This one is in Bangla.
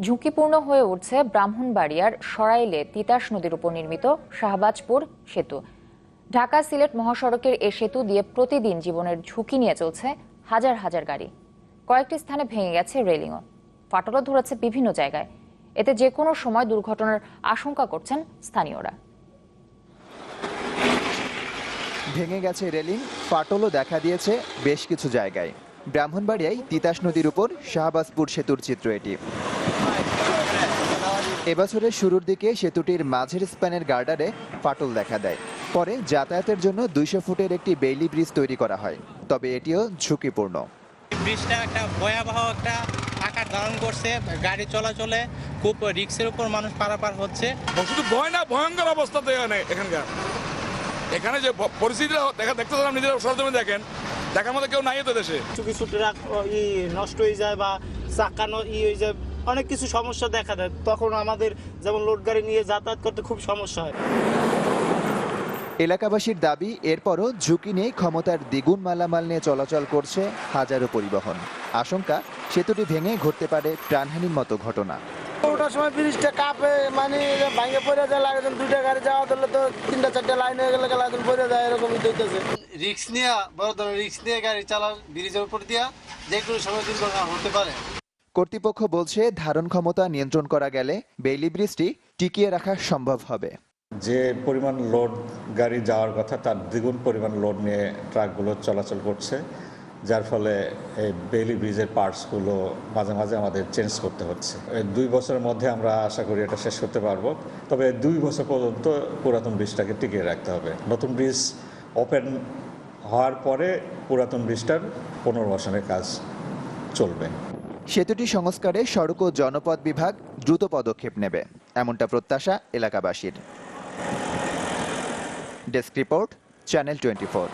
ঝুঁকিপূর্ণ হয়ে উঠছে ব্রাহ্মণবাড়িয়ার সরাইলে তিতাস নদীর উপর নির্মিত শাহবাজপুর সেতু। ঢাকা সিলেট মহাসড়কের এ সেতু দিয়ে প্রতিদিন জীবনের ঝুঁকি নিয়ে চলছে হাজার হাজার গাড়ি। কয়েকটি স্থানে ভেঙে গেছে রেলিংও, ফাটলও ধরেছে বিভিন্ন জায়গায়। এতে যে কোনো সময় দুর্ঘটনার আশঙ্কা করছেন স্থানীয়রা। ভেঙে গেছে রেলিং, ফাটলও দেখা দিয়েছে বেশ কিছু জায়গায়। ব্রাহ্মণবাড়িয়ায় তিতাস নদীর উপর শাহবাজপুর সেতুর চিত্র এটি। এবছরের শুরুর দিকে সেতুটির মাঝের স্প্যানের গার্ডারে ফাটল দেখা দেয়। পরে যাতায়াতের জন্য 200 ফুটের একটি বেইলি ব্রিজ তৈরি করা হয়, তবে এটিও ঝুঁকিপূর্ণ। ব্রিজটা একটা ভয়াবহ একটা আকার ধারণ করছে, গাড়ি চলাচলে খুব রিস্কের উপর মানুষ পারাপার হচ্ছে। শুধু ভয় না, ভয়ঙ্কর অবস্থা এখানকার। এখানে যে পরিস্থিতি দেখতে নিজেরা সরজমে দেখেন, দেখার মধ্যে কেউ নাই তো দেশে। কিছু ট্রাক নষ্ট হয়ে যায় বা চাকানো হয়ে যায়, অনেক কিছু সমস্যা দেখা দেয়। তখন আমাদের যেমন লোড গাড়ি নিয়ে যাতায়াত করতে খুব সমস্যা হয়। এলাকাবাসীর দাবি, এরপরও ঝুঁকি নেই ক্ষমতার দ্বিগুণ মালামাল নিয়ে চলাচল করছে হাজারো পরিবহন। আশঙ্কা, সেতুটি ভেঙে ঘটতে পারে প্রাণহানির মতো ঘটনা। ওটার সময় ব্রিজটা কাঁপে, মানে ভাঙে পড়ে যায়, লাগে দুইটা গাড়ি যাওয়া ধরলে তো 3-4টা লাইন হয়ে গেলে লাগে পড়ে যায়, এরকমই হইতেছে। রিস্ক নিয়ে বড় ধরনের রিস্ক নিয়ে গাড়ি চালান ব্রিজের উপর দিয়া যে কোনো সময় দুর্ঘটনা হতে পারে। কর্তৃপক্ষ বলছে, ধারণ ক্ষমতা নিয়ন্ত্রণ করা গেলে বেইলি ব্রিজটি টিকিয়ে রাখা সম্ভব হবে। যে পরিমাণ লোড গাড়ি যাওয়ার কথা তার দ্বিগুণ পরিমাণ লোড নিয়ে ট্রাকগুলো চলাচল করছে, যার ফলে এই বেইলি ব্রিজের পার্টসগুলো মাঝে মাঝে আমাদের চেঞ্জ করতে হচ্ছে। 2 বছরের মধ্যে আমরা আশা করি এটা শেষ করতে পারবো, তবে 2 বছর পর্যন্ত পুরাতন ব্রিজটাকে টিকিয়ে রাখতে হবে। নতুন ব্রিজ ওপেন হওয়ার পরে পুরাতন ব্রিজটার পুনর্বাসনের কাজ চলবে। সেতুটি সংস্কারে সড়ক ও জনপথ বিভাগ দ্রুত পদক্ষেপ নেবে, এমনটা প্রত্যাশা এলাকাবাসীর। Desk report, channel 24।